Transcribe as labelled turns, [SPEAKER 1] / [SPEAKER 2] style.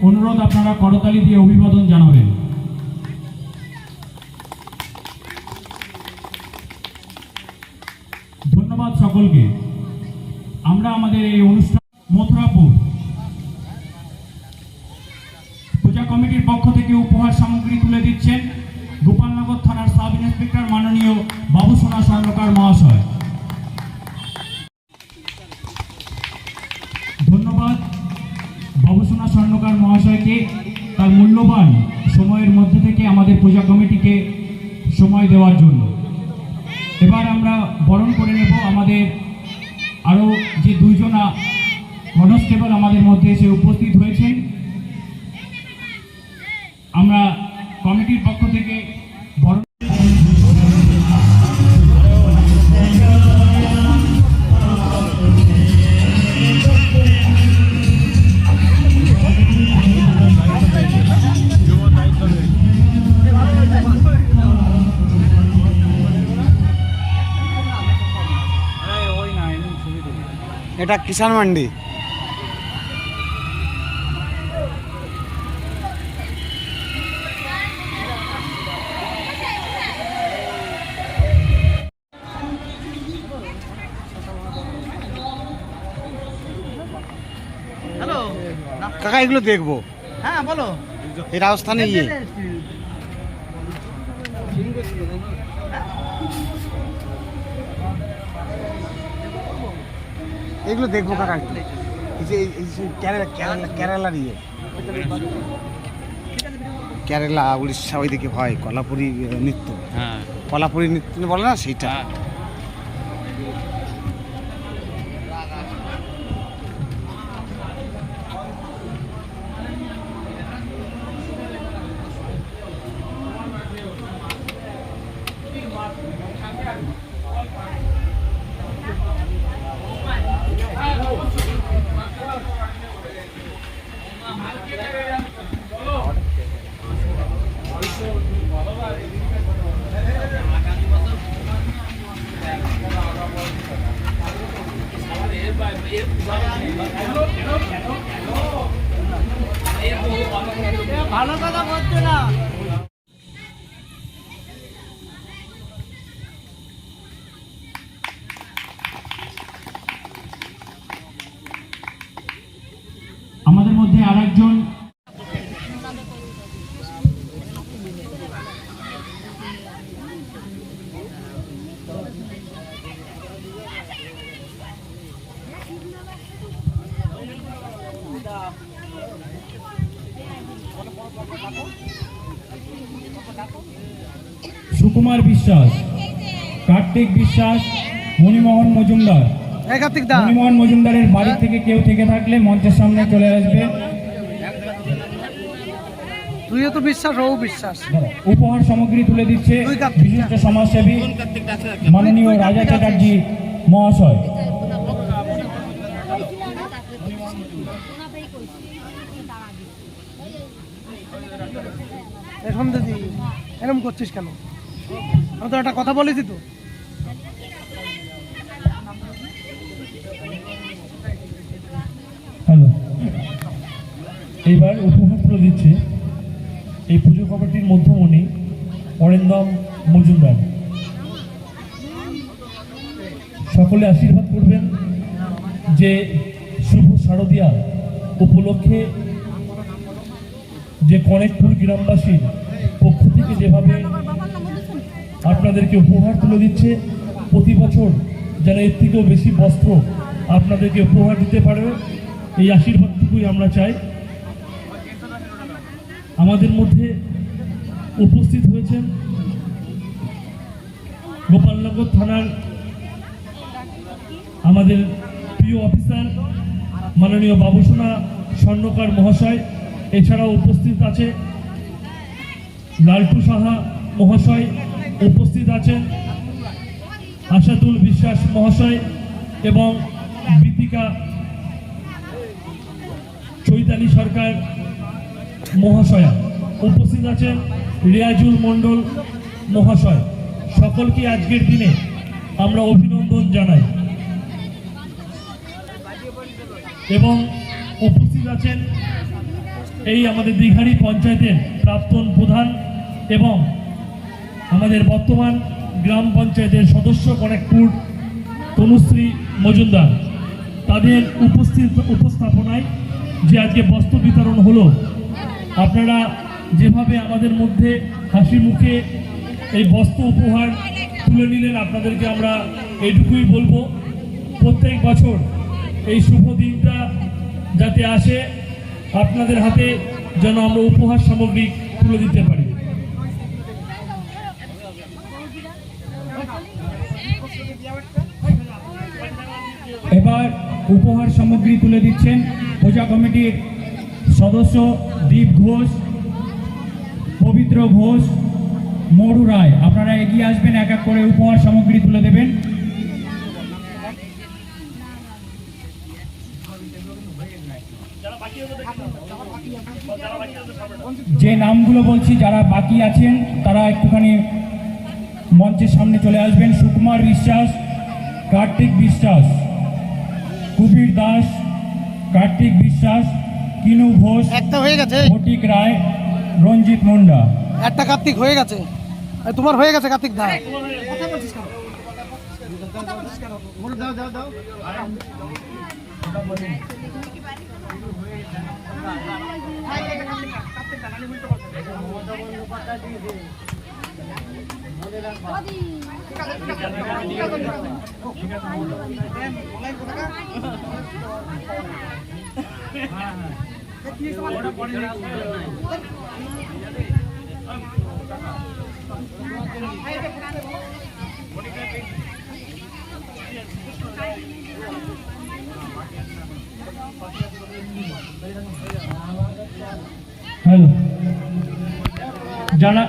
[SPEAKER 1] অনুরোধ আপনারা করতালি দিয়ে অভিবাদন জানাবেন। ধন্যবাদ সকলকে। আমরা আমাদের এই অনুষ্ঠান মথুরাপুর পূজা কমিটির পক্ষ থেকে উপহার সামগ্রী তুলে দিচ্ছেন গোপালনগর থানার সাব ইন্সপেক্টর মাননীয় বাবুসোনা স্বর্ণকার মহাশয়। ধন্যবাদ বাবুসোনা স্বর্ণকার মহাশয়কে তার মূল্যবান সময়ের মধ্যে থেকে আমাদের পূজা কমিটিকে সময় দেওয়ার জন্য। এবার আমরা বরণ করে নেব আমাদের আরও যে দুইজনা কনস্টেবল আমাদের মধ্যে এসে উপস্থিত হয়েছেন। আমরা কমিটির পক্ষ থেকে বরণ
[SPEAKER 2] এটা কিষান মান্ডি।
[SPEAKER 3] হ্যালো
[SPEAKER 2] কাকা এগুলো দেখবো।
[SPEAKER 3] হ্যাঁ বলো।
[SPEAKER 2] এই রাজস্থানে ইয়ে এগুলো দেখবো কাকা। এই যে কেরালার ইয়ে কেরালা উড়িষ্যা ওইদিকে হয় কলাপুরি নৃত্য।
[SPEAKER 3] হ্যাঁ
[SPEAKER 2] কলাপুরি নৃত্য বলে না সেইটা।
[SPEAKER 3] ভালো কথা বলছো না।
[SPEAKER 1] আমাদের মধ্যে আরেকজন সুকুমার বিশ্বাস, কার্তিক বিশ্বাস, মণিমোহন মজুমদার। মণিমোহন মজুমদারের বাড়ি থেকে কেউ থেকে থাকলে মঞ্চের সামনে চলে আসবে।
[SPEAKER 3] তুইও তো বিশ্বাস, ও বিশ্বাস।
[SPEAKER 1] উপহার সামগ্রী তুলে দিচ্ছে বিশিষ্ট সমাজসেবী মাননীয় রাজা চ্যাটার্জি মহাশয়।
[SPEAKER 3] এখন দিদি এরকম করছিস কেন? আমি তো একটা কথা বলেছি তো।
[SPEAKER 1] হ্যালো, এইবার উপহার তুলে দিচ্ছে এই পুজো কমিটির মধ্যমণি অরিন্দম মজুমদার। সকলে আশীর্বাদ করবেন যে শুভ শারদিয়া উপলক্ষে যে কনেকপুর গ্রামবাসীর পক্ষ থেকে যেভাবে আপনাদেরকে উপহার তুলে দিচ্ছে, প্রতি বছর যেন এর থেকেও বেশি বস্ত্র আপনাদেরকে উপহার দিতে পারে, এই আশীর্বাদটুকুই আমরা চাই। আমাদের মধ্যে উপস্থিত হয়েছেন গোপালনগর থানার আমাদের প্রিয় অফিসার মাননীয় বাবুসোনা স্বর্ণকার মহাশয়। এছাড়াও উপস্থিত আছে লালটু সাহা মহাশয়, উপস্থিত আছেন আশাদুল বিশ্বাস মহাশয় এবং বিতিকা চৈতালি সরকার মহাশয়া, উপস্থিত আছেন রিয়াজুল মণ্ডল মহাশয়। সকলকে আজকের দিনে আমরা অভিনন্দন জানাই এবং উপস্থিত আছেন
[SPEAKER 4] এই আমাদের দীঘারি পঞ্চায়েতের প্রাক্তন প্রধান এবং আমাদের বর্তমান গ্রাম পঞ্চায়েতের সদস্য কনেকপুর তনুশ্রী মজুমদার, তাদের উপস্থাপনায় যে আজকে বস্ত্র বিতরণ হলো, আপনারা যেভাবে আমাদের মধ্যে হাসি মুখে এই বস্ত্র উপহার তুলে নিলেন, আপনাদেরকে আমরা এইটুকুই বলবো, প্রত্যেক বছর এই শুভ দিনটা যাতে আসে, আপনাদের হাতে যেন আমরা উপহার সামগ্রী তুলে দিতে পারি।
[SPEAKER 1] এবার উপহার সামগ্রী তুলে দিচ্ছেন পূজা কমিটির সদস্য দীপ ঘোষ, পবিত্র ঘোষ, মরু রায়। আপনারা এগিয়ে আসবেন, এক এক করে উপহার সামগ্রী তুলে দেবেন। যে নামগুলো বলছি, যারা বাকি আছেন তারা একটুখানি মঞ্চের সামনে চলে আসবেন। সুকুমার বিশ্বাস, কার্তিক বিশ্বাস, কুবির দাস, কার্তিক বিশ্বাস, কিনু ঘোষ,
[SPEAKER 3] একটা হয়ে গেছে,
[SPEAKER 1] ফটিক রায়, রঞ্জিত মুন্ডা।
[SPEAKER 3] একটা কার্তিক হয়ে গেছে, আর তোমার হয়ে গেছে কার্তিক দা।
[SPEAKER 1] হ্যালো, যারা